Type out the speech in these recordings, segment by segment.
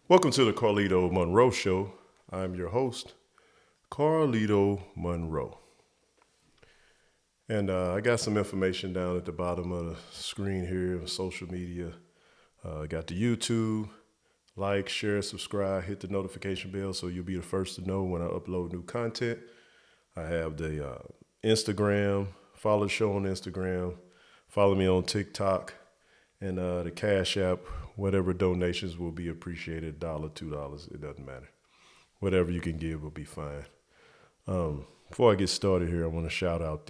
Welcome to the Carlito Monroe Show. I'm your host, Carlito Monroe. And I got some information down at the bottom of the screen here, social media. Got the YouTube, like, share, subscribe, hit the notification bell so you'll be the first to know when I upload new content. I have the Instagram, follow the show on Instagram, follow me on TikTok, and the Cash App. Whatever donations will be appreciated, $1, $2, it doesn't matter. Whatever you can give will be fine. Before I get started here, I want to shout out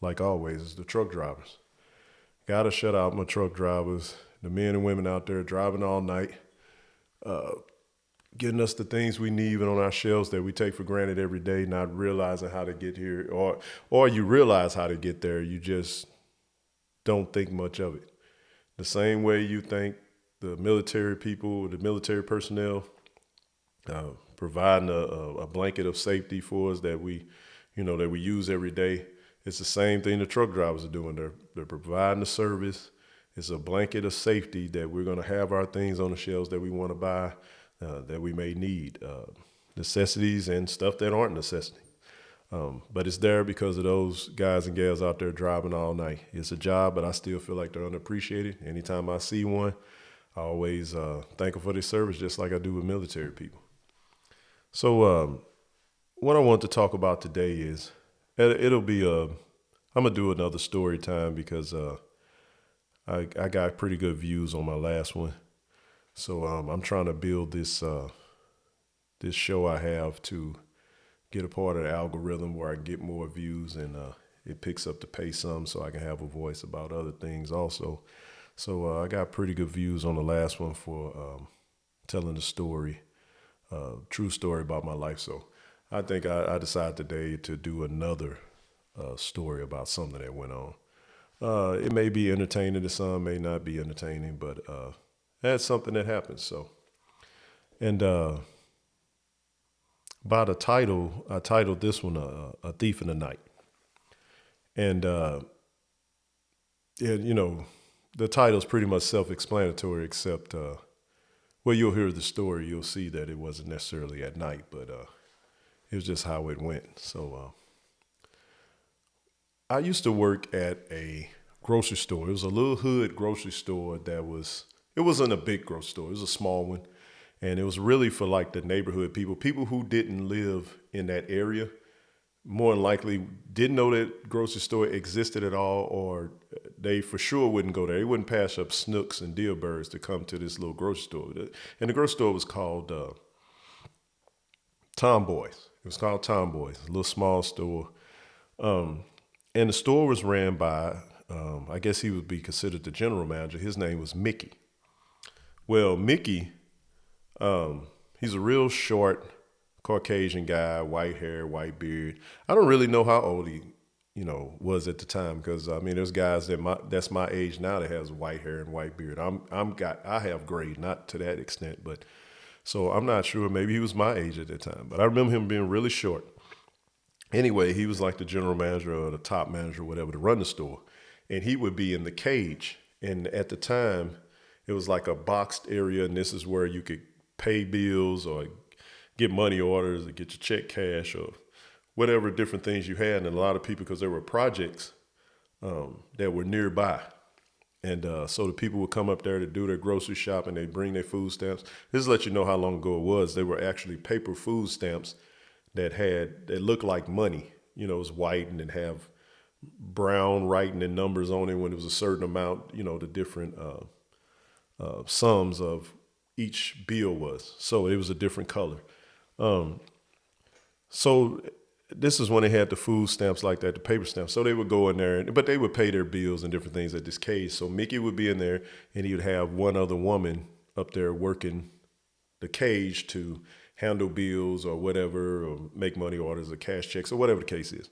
like always, is the truck drivers. Gotta shout out my truck drivers, the men and women out there driving all night, getting us the things we need even on our shelves that we take for granted every day, not realizing how to get here, or you realize how to get there, you just don't think much of it. The same way you think the military people, the military personnel, providing a blanket of safety for us that we use every day. It's the same thing the truck drivers are doing. They're providing the service. It's a blanket of safety that we're going to have our things on the shelves that we want to buy, that we may need, necessities and stuff that aren't necessity. But it's there because of those guys and gals out there driving all night. It's a job, but I still feel like they're underappreciated. Anytime I see one, I always thank them for their service, just like I do with military people. So what I want to talk about today is, it'll be I'm gonna do another story time because I got pretty good views on my last one. So I'm trying to build this show I have to get a part of the algorithm where I can get more views and it picks up the pace some so I can have a voice about other things also. So I got pretty good views on the last one for telling the story, true story about my life. So I think I decided today to do another story about something that went on. It may be entertaining to some, may not be entertaining, but that's something that happens. So, and by the title, I titled this one "A Thief in the Night," and the title's pretty much self-explanatory, except you'll hear the story, you'll see that it wasn't necessarily at night, but it was just how it went. So I used to work at a grocery store. It was a little hood grocery store it wasn't a big grocery store. It was a small one. And it was really for like the neighborhood people who didn't live in that area, more than likely didn't know that grocery store existed at all, or they for sure wouldn't go there. They wouldn't pass up Snooks and Dealbirds to come to this little grocery store. And the grocery store was called Tomboys. It was called Tomboys, a little small store. And the store was ran by, I guess he would be considered the general manager. His name was Mickey. Well, Mickey, he's a real short Caucasian guy, white hair, white beard. I don't really know how old he, was at the time because there's guys that's my age now that has white hair and white beard. I have gray, not to that extent, but so I'm not sure. Maybe he was my age at that time, but I remember him being really short. Anyway, he was like the general manager or the top manager, whatever, to run the store, and he would be in the cage. And at the time, it was like a boxed area, and this is where you could pay bills or get money orders or get your check cash or whatever different things you had. And a lot of people, because there were projects that were nearby. And so the people would come up there to do their grocery shopping. They bring their food stamps. This is to let you know how long ago it was. They were actually paper food stamps that looked like money. It was white and it have brown writing and numbers on it when it was a certain amount, the different sums of each bill was. So it was a different color. So this is when they had the food stamps like that, the paper stamps. So they would go in there, but they would pay their bills and different things at this cage. So Mickey would be in there and he would have one other woman up there working the cage to handle bills or whatever, or make money orders or cash checks or whatever the case is.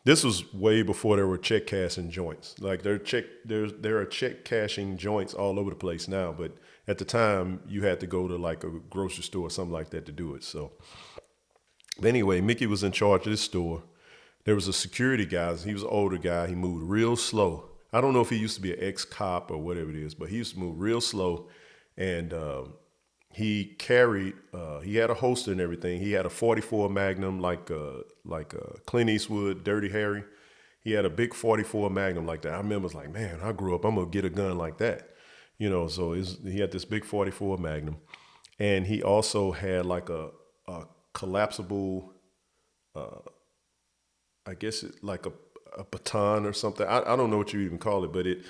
This was way before there were check cashing joints. Like there are check cashing joints all over the place now, but at the time you had to go to like a grocery store or something like that to do it. So anyway, Mickey was in charge of this store. There was a security guy. He was an older guy. He moved real slow. I don't know if he used to be an ex-cop or whatever it is, but he used to move real slow. and he carried. He had a holster and everything. He had a 44 Magnum, like Clint Eastwood, Dirty Harry. He had a big 44 Magnum like that. I remember, it's like, man, I grew up, I'm gonna get a gun like that, So he had this big 44 Magnum, and he also had like a collapsible, I guess like a baton or something. I don't know what you even call it, but it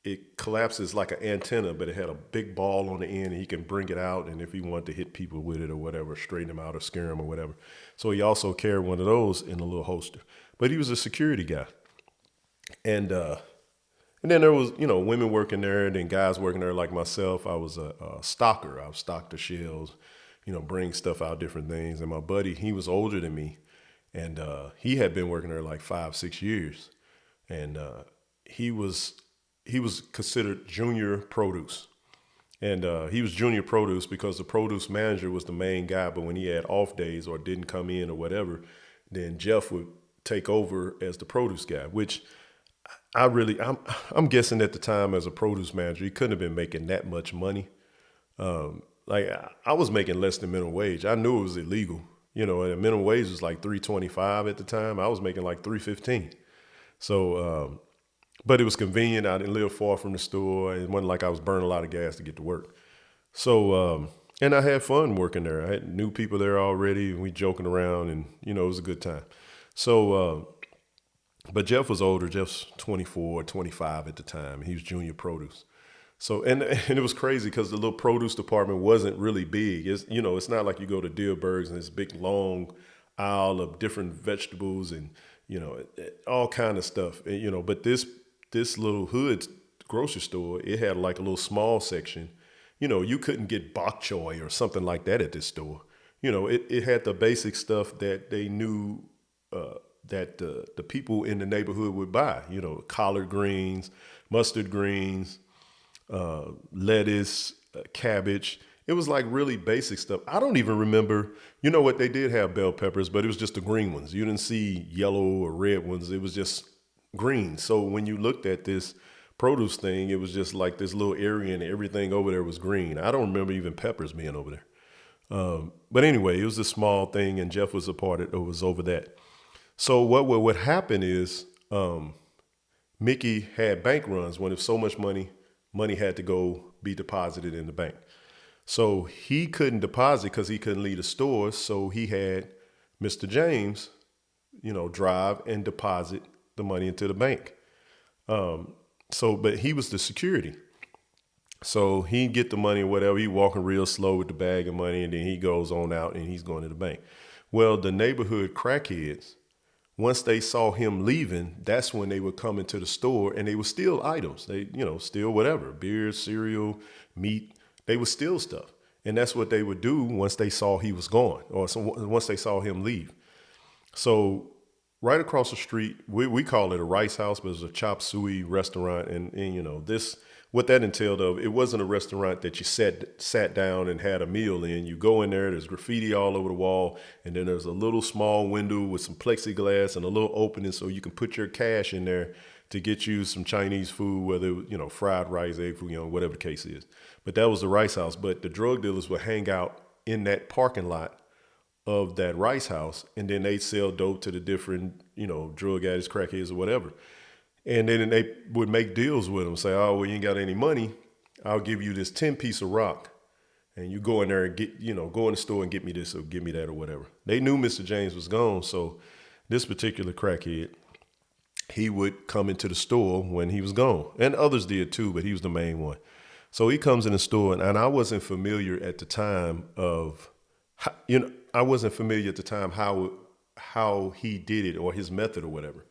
it collapses like an antenna, but it had a big ball on the end, and he can bring it out. And if he wanted to hit people with it or whatever, straighten them out or scare them or whatever. So he also carried one of those in a little holster. But he was a security guy, and then there was women working there, and then guys working there like myself. I was a stocker. I stocked the shelves, bring stuff out, different things. And my buddy, he was older than me, and he had been working there like 5, 6 years, and he was he was considered junior produce. And he was junior produce because the produce manager was the main guy. But when he had off days or didn't come in or whatever, then Jeff would take over as the produce guy, which I'm guessing at the time as a produce manager, he couldn't have been making that much money. Like I was making less than minimum wage. I knew it was illegal. And minimum wage was like 3.25 at the time. I was making like 3.15. So but it was convenient. I didn't live far from the store. It wasn't like I was burning a lot of gas to get to work. So, and I had fun working there. I had new people there already, and we joking around, and it was a good time. So, but Jeff was older. Jeff's 24, 25 at the time. He was junior produce. So, and it was crazy because the little produce department wasn't really big. It's not like you go to Dillberg's and this big long aisle of different vegetables and all kind of stuff. But this little hood grocery store, it had like a little small section. You couldn't get bok choy or something like that at this store. It had the basic stuff that they knew that the people in the neighborhood would buy. Collard greens, mustard greens, lettuce, cabbage. It was like really basic stuff. I don't even remember. You know what? They did have bell peppers, but it was just the green ones. You didn't see yellow or red ones. It was just green. So when you looked at this produce thing, it was just like this little area and everything over there was green. I don't remember even peppers being over there. But anyway, it was a small thing, and Jeff was a part of it. Was over that. So what would happen is Mickey had bank runs when if so much money had to go be deposited in the bank. So he couldn't deposit because he couldn't leave the store. So he had Mr. James, drive and deposit the money into the bank. But he was the security. So he'd get the money or whatever. He walking real slow with the bag of money, and then he goes on out and he's going to the bank. Well, the neighborhood crackheads, once they saw him leaving, that's when they would come into the store, and they would steal items. They, steal whatever, beer, cereal, meat. They would steal stuff. And that's what they would do once they saw he was gone, or once they saw him leave. So right across the street, we call it a Rice House, but it's a chop suey restaurant. And this, what that entailed of, it wasn't a restaurant that you sat down and had a meal in. You go in there, there's graffiti all over the wall, and then there's a little small window with some plexiglass and a little opening so you can put your cash in there to get you some Chinese food, whether it was, fried rice, egg food, whatever the case is. But that was the Rice House. But the drug dealers would hang out in that parking lot of that Rice House, and then they'd sell dope to the different, drug addicts, crackheads, or whatever. And then they would make deals with them, say, oh, well, you ain't got any money. I'll give you this 10-piece of rock. And you go in there and get, go in the store and get me this or give me that or whatever. They knew Mr. James was gone. So this particular crackhead, he would come into the store when he was gone. And others did too, but he was the main one. So he comes in the store, and I wasn't familiar at the time of, I wasn't familiar at the time how he did it or his method or whatever.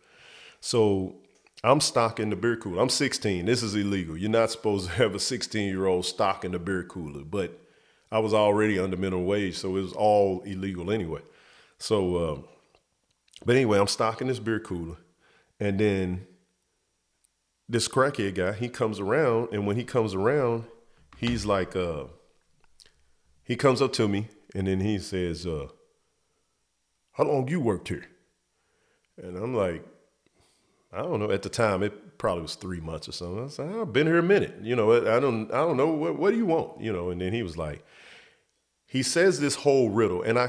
So I'm stocking the beer cooler. I'm 16. This is illegal. You're not supposed to have a 16-year-old stocking the beer cooler. But I was already under minimum wage, so it was all illegal anyway. So, but anyway, I'm stocking this beer cooler. And then this crackhead guy, he comes around. And when he comes around, he's like, he comes up to me. And then he says, how long you worked here? And I'm like, I don't know. At the time, it probably was 3 months or something. I said, I've been here a minute. I don't know. What do you want? And then he was like, he says this whole riddle, and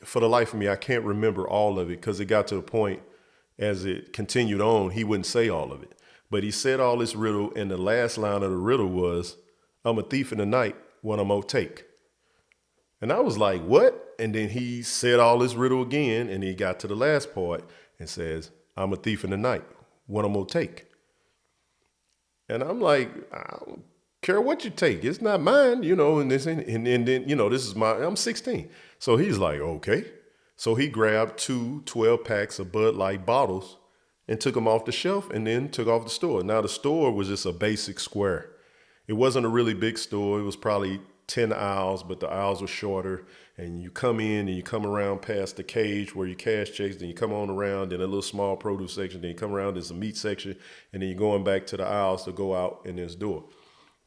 for the life of me, I can't remember all of it because it got to the point as it continued on, he wouldn't say all of it. But he said all this riddle, and the last line of the riddle was, I'm a thief in the night, what I'm gonna take. And I was like, what? And then he said all this riddle again, and he got to the last part and says, I'm a thief in the night, what I'm gonna take. And I'm like, I don't care what you take. It's not mine, and then, this is I'm 16. So he's like, okay. So he grabbed 12 packs of Bud Light bottles and took them off the shelf and then took off the store. Now the store was just a basic square. It wasn't a really big store. It was probably 10 aisles, but the aisles were shorter. And you come in and you come around past the cage where you cash checks, then you come on around, then a little small produce section, then you come around, there's a meat section, and then you're going back to the aisles to go out in this door,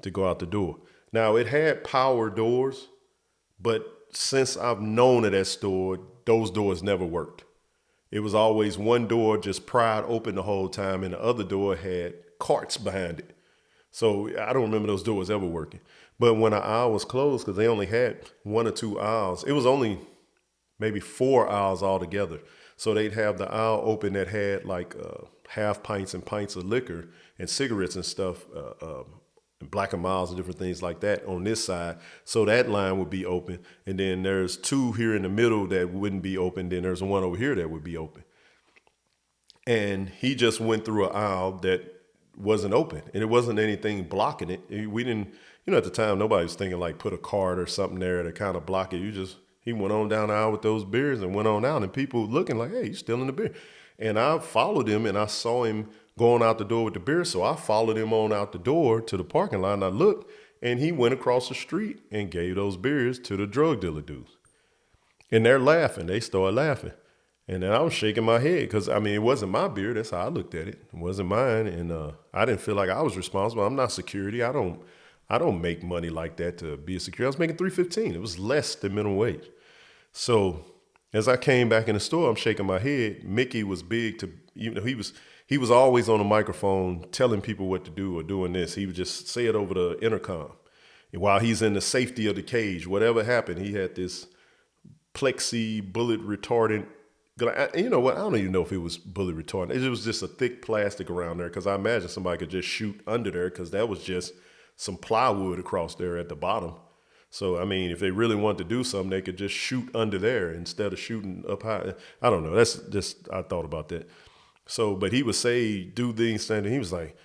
to go out the door. Now it had power doors, but since I've known of that store, those doors never worked. It was always one door just pried open the whole time, and the other door had carts behind it. So I don't remember those doors ever working. But when an aisle was closed, because they only had 1 or 2 aisles, it was only maybe 4 aisles altogether. So they'd have the aisle open that had like half pints and pints of liquor and cigarettes and stuff, and Black and Miles and different things like that on this side. So that line would be open. And then there's 2 here in the middle that wouldn't be open. Then there's 1 over here that would be open. And he just went through an aisle that wasn't open, and it wasn't anything blocking it. We didn't, at the time, nobody was thinking like put a card or something there to kind of block it. He went on down the aisle with those beers and went on out, and people looking like, hey, he's stealing the beer. And I followed him, and I saw him going out the door with the beer. So I followed him on out the door to the parking lot, and I looked, and he went across the street and gave those beers to the drug dealer dudes. And they're laughing. They started laughing. And then I was shaking my head because, it wasn't my beer. That's how I looked at it. It wasn't mine. And I didn't feel like I was responsible. I'm not security. I don't make money like that to be a security. I was making $3.15. It was less than minimum wage. So as I came back in the store, I'm shaking my head. Mickey was big to, he was always on the microphone telling people what to do or doing this. He would just say it over the intercom. And while he's in the safety of the cage, whatever happened, he had this plexi bullet retardant. You know what? I don't even know if it was bullet retardant. It was just a thick plastic around there because I imagine somebody could just shoot under there because that was just some plywood across there at the bottom. So, if they really wanted to do something, they could just shoot under there instead of shooting up high. I don't know. That's just, I thought about that. So, but he would say, do things, and he was like,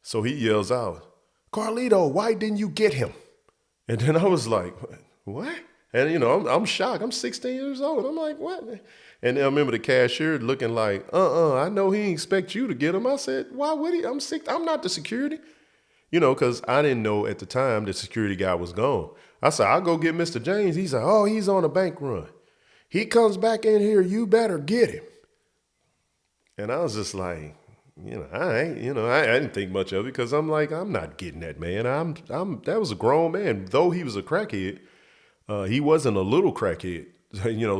so he yells out, Carlito, why didn't you get him? And then I was like, what? And, I'm shocked. I'm 16 years old. I'm like, what? And I remember the cashier looking like, I know he didn't expect you to get him. I said, why would he? I'm sick. I'm not the security. Because I didn't know at the time the security guy was gone. I said, I'll go get Mr. James. He's like, oh, he's on a bank run. He comes back in here, you better get him. And I was just like, I didn't think much of it because I'm like, I'm not getting that man. That was a grown man. Though he was a crackhead, he wasn't a little crackhead.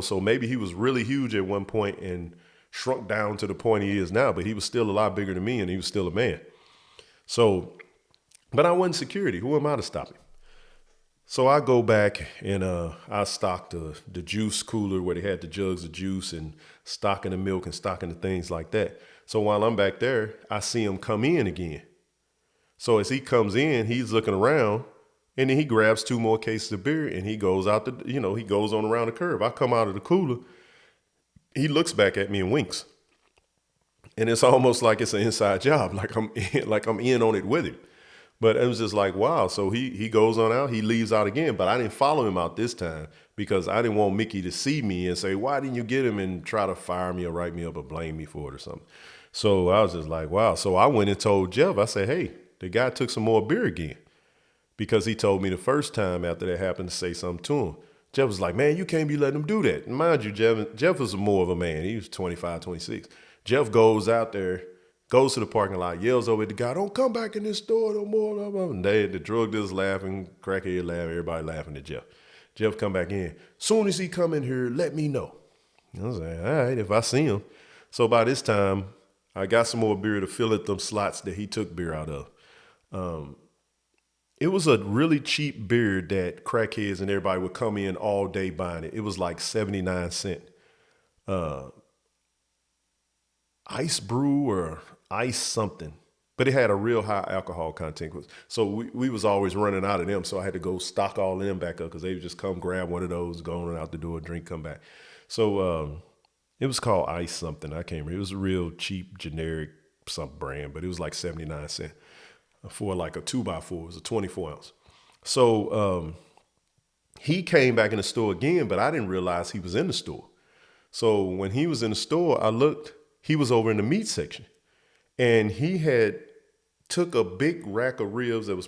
So maybe he was really huge at one point and shrunk down to the point he is now, but he was still a lot bigger than me and he was still a man. So, but I wasn't security. Who am I to stop him? So I go back and I stock the juice cooler where they had the jugs of juice and stocking the milk and stocking the things like that. So while I'm back there, I see him come in again. So as he comes in, he's looking around. And then he grabs 2 more cases of beer and he goes out he goes on around the curve. I come out of the cooler. He looks back at me and winks. And it's almost like it's an inside job. Like I'm in on it with him. But it was just like, wow. So he goes on out, he leaves out again, but I didn't follow him out this time because I didn't want Mickey to see me and say, why didn't you get him, and try to fire me or write me up or blame me for it or something. So I was just like, wow. So I went and told Jeff, I said, hey, the guy took some more beer again. Because he told me the first time after that happened to say something to him. Jeff was like, man, you can't be letting him do that. And mind you, Jeff was more of a man. He was 25, 26. Jeff goes out there, goes to the parking lot, yells over at the guy, don't come back in this store no more. Blah, blah. And the drug dealers laughing, crackhead laughing, everybody laughing at Jeff. Jeff come back in. Soon as he come in here, let me know. I was like, all right, if I see him. So by this time, I got some more beer to fill at them slots that he took beer out of. It was a really cheap beer that crackheads and everybody would come in all day buying it. It was like 79 cents. Ice brew or ice something. But it had a real high alcohol content. So we was always running out of them. So I had to go stock all of them back up because they would just come grab one of those, go on and out the door, drink, come back. So it was called Ice something. I can't remember. It was a real cheap, generic some brand, but it was like 79 cents for like a 2x4. It was a 24 ounce. So he came back in the store again, but I didn't realize he was in the store. So when he was in the store, I looked, he was over in the meat section. And he had took a big rack of ribs that was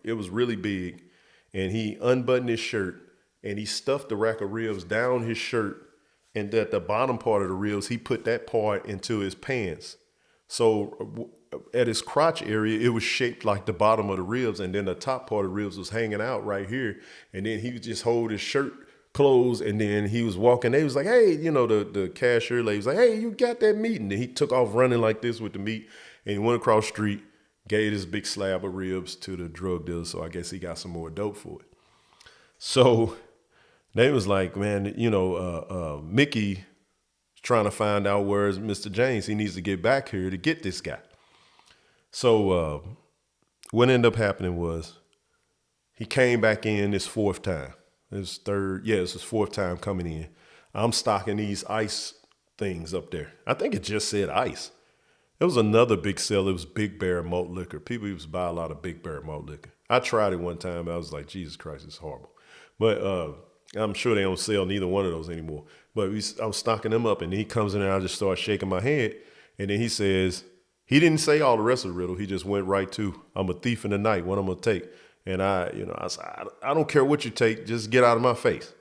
it was really big. And he unbuttoned his shirt and he stuffed the rack of ribs down his shirt. And at the bottom part of the ribs, he put that part into his pants. So at his crotch area, it was shaped like the bottom of the ribs. And then the top part of the ribs was hanging out right here. And then he would just hold his shirt closed, and then he was walking. They was like, hey, the cashier lady was like, hey, you got that meat? And then he took off running like this with the meat, and he went across the street, gave this big slab of ribs to the drug dealer. So I guess he got some more dope for it. So they was like, man, Mickey trying to find out where's Mr. James. He needs to get back here to get this guy. So what ended up happening was he came back in this fourth time. This is his fourth time coming in. I'm stocking these ice things up there. I think it just said ice. There was another big seller. It was Big Bear Malt Liquor. People used to buy a lot of Big Bear Malt Liquor. I tried it one time. I was like, Jesus Christ, it's horrible. But I'm sure they don't sell neither one of those anymore. But I'm stocking them up, and he comes in and I just start shaking my head. And then he says, he didn't say all the rest of the riddle. He just went right to, I'm a thief in the night. What I'm going to take? And I said, I don't care what you take. Just get out of my face.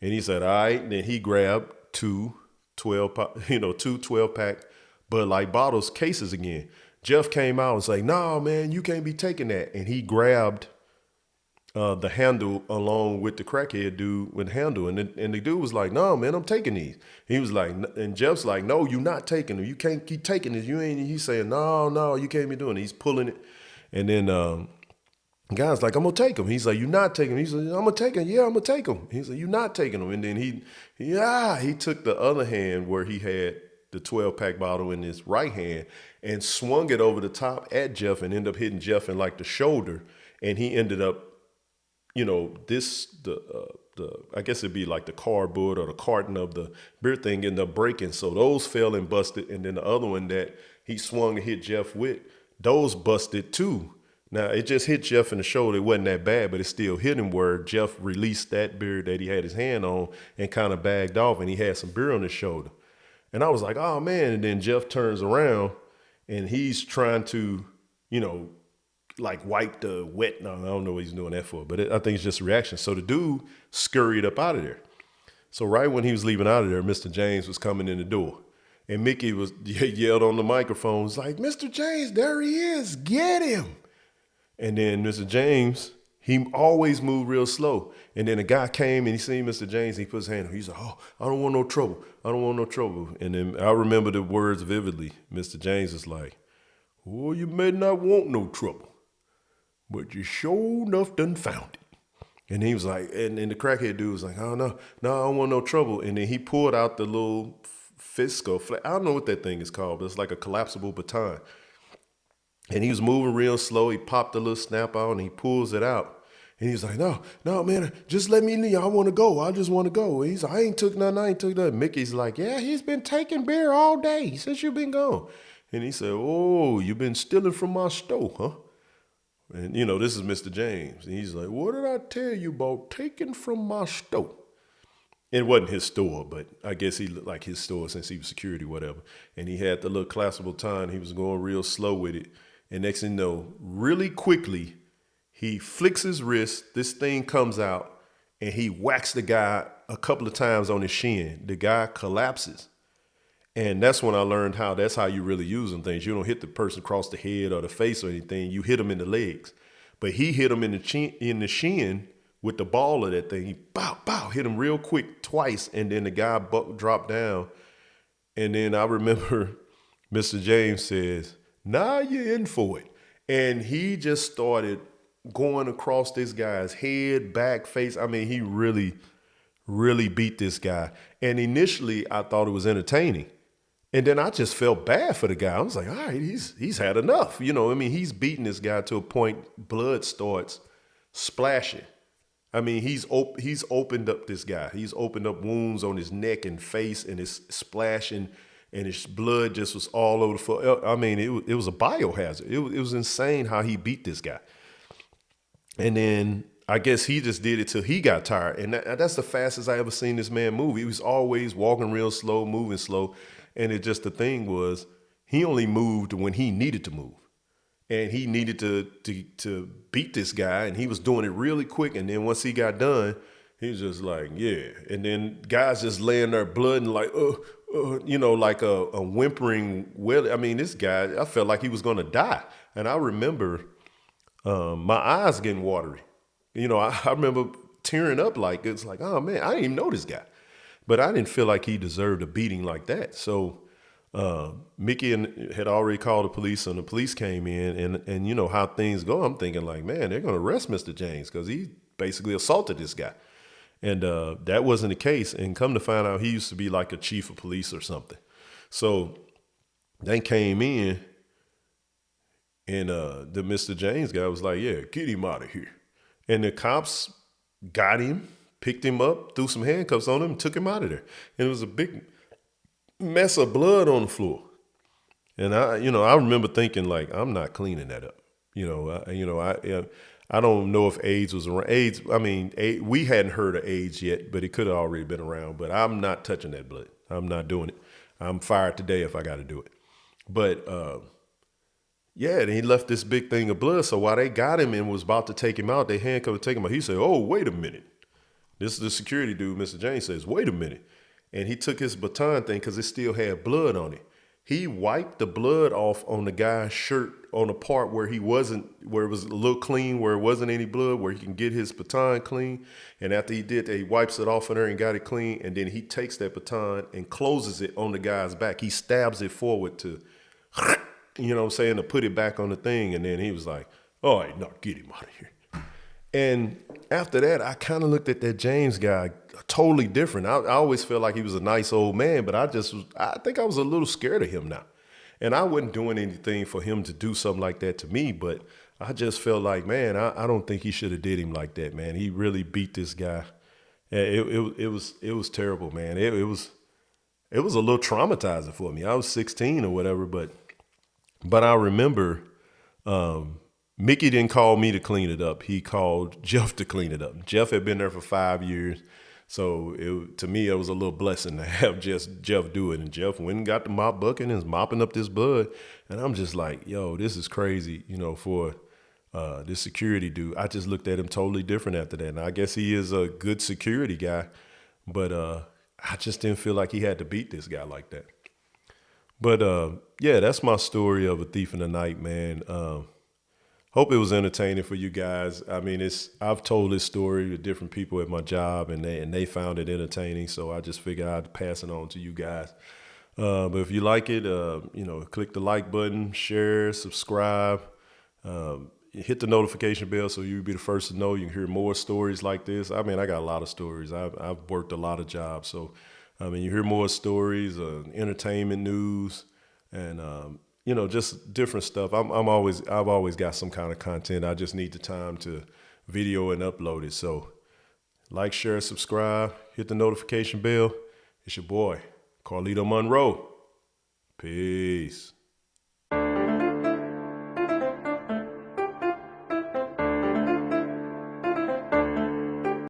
And he said, all right. And then he grabbed two 12-pack Bud Light bottles, cases again. Jeff came out and was like, no, man, you can't be taking that. And he grabbed the handle along with the crackhead dude with the handle. And the dude was like, no, man, I'm taking these. He was like, and Jeff's like, no, you're not taking them. You can't keep taking this. He's saying, no, you can't be doing it. He's pulling it. And then, guy's like, I'm going to take him. He's like, you're not taking him. He's like, I'm going to take him. Yeah, I'm going to take him. He's like, you're not taking him. And then he took the other hand where he had the 12-pack bottle in his right hand and swung it over the top at Jeff and ended up hitting Jeff in like the shoulder. And he ended up, I guess it'd be like the cardboard or the carton of the beer thing ended up breaking. So those fell and busted. And then the other one that he swung and hit Jeff with, those busted too. Now, it just hit Jeff in the shoulder. It wasn't that bad, but it still hit him where Jeff released that beer that he had his hand on and kind of bagged off, and he had some beer on his shoulder. And I was like, oh, man. And then Jeff turns around, and he's trying to, like wipe the wet. No, I don't know what he's doing that for, but I think it's just a reaction. So the dude scurried up out of there. So right when he was leaving out of there, Mr. James was coming in the door. And Mickey yelled on the microphone, was like, Mr. James, there he is. Get him. And then Mr. James, he always moved real slow. And then a guy came and he seen Mr. James. He put his hand on. He's like, oh, I don't want no trouble. I don't want no trouble. And then I remember the words vividly. Mr. James is like, oh, you may not want no trouble, but you sure enough done found it. And he was like, and the crackhead dude was like, oh, no, I don't want no trouble. And then he pulled out the little Fisco. I don't know what that thing is called, but it's like a collapsible baton. And he was moving real slow. He popped a little snap out and he pulls it out. And he's like, no, man, just let me leave. I want to go. I just want to go. And he's like, I ain't took nothing. Mickey's like, yeah, he's been taking beer all day since you've been gone. And he said, oh, you've been stealing from my store, huh? And, this is Mr. James. And he's like, what did I tell you about taking from my store? It wasn't his store, but I guess he looked like his store since he was security, whatever. And he had the little collapsible baton. He was going real slow with it. And next thing you know, really quickly, he flicks his wrist. This thing comes out and he whacks the guy a couple of times on his shin. The guy collapses. And that's when I learned that's how you really use them things. You don't hit the person across the head or the face or anything. You hit them in the legs. But he hit him in the shin with the ball of that thing. He hit him real quick twice. And then the guy dropped down. And then I remember Mr. James says, "Nah, you're in for it." And he just started going across this guy's head, back, face. I mean, he really beat this guy. And initially, I thought it was entertaining. And then I just felt bad for the guy. I was like, all right, he's had enough. You know, I mean, he's beating this guy to a point blood starts splashing. I mean, he's opened up this guy. He's opened up wounds on his neck and face, and it's splashing, and his blood just was all over the floor. I mean, it was a biohazard. It was insane how he beat this guy. And then I guess he just did it till he got tired. And that's the fastest I ever seen this man move. He was always walking real slow, moving slow. And it just, the thing was, he only moved when he needed to move. And he needed to beat this guy, and he was doing it really quick. And then once he got done, he was just like, yeah. And then guys just laying there blood and like, you know, like a whimpering well. I mean, this guy, I felt like he was gonna die. And I remember my eyes getting watery. You know, I remember tearing up, like, it's like, oh man, I didn't even know this guy. But I didn't feel like he deserved a beating like that. So Mickey had already called the police, and the police came in, and you know how things go. I'm thinking like, man, they're going to arrest Mr. James because he basically assaulted this guy. And that wasn't the case. And come to find out, he used to be like a chief of police or something. So they came in, and the Mr. James guy was like, yeah, get him out of here. And the cops got him, picked him up, threw some handcuffs on him, and took him out of there. And it was a big mess of blood on the floor. And I remember thinking like, I'm not cleaning that up. I don't know if AIDS was around. AIDS, I mean, we hadn't heard of AIDS yet, but it could have already been around. But I'm not touching that blood. I'm not doing it. I'm fired today if I got to do it. But yeah, and he left this big thing of blood. So while they got him and was about to take him out, they handcuffed and take him out. He said, "Oh, wait a minute." This is the security dude, Mr. James, says, "Wait a minute." And he took his baton thing because it still had blood on it. He wiped the blood off on the guy's shirt on the part where it was a little clean, where it wasn't any blood, where he can get his baton clean. And after he did that, he wipes it off of there and got it clean. And then he takes that baton and closes it on the guy's back. He stabs it forward to, you know what I'm saying, to put it back on the thing. And then he was like, all right, no, get him out of here. And after that, I kind of looked at that James guy totally different. I always felt like he was a nice old man, but I think I was a little scared of him now. And I wasn't doing anything for him to do something like that to me, but I just felt like, man, I don't think he should have did him like that, man. He really beat this guy. It was terrible, man. It was a little traumatizing for me. I was 16 or whatever, but I remember Mickey didn't call me to clean it up. He called Jeff to clean it up. Jeff had been there for 5 years. So to me, it was a little blessing to have just Jeff do it. And Jeff went and got the mop bucket and is mopping up this blood. And I'm just like, yo, this is crazy, you know, for this security dude. I just looked at him totally different after that. And I guess he is a good security guy. But I just didn't feel like he had to beat this guy like that. But yeah, that's my story of a thief in the night, man. Hope it was entertaining for you guys. I mean, I've told this story to different people at my job, and they found it entertaining. So I just figured I'd pass it on to you guys. But if you like it, click the like button, share, subscribe, hit the notification bell so you'll be the first to know. You can hear more stories like this. I mean, I got a lot of stories. I've worked a lot of jobs, so I mean, you hear more stories, entertainment news, and just different stuff. I've always got some kind of content. I just need the time to video and upload it. So like, share, subscribe, hit the notification bell. It's your boy, Carlito Monroe. Peace.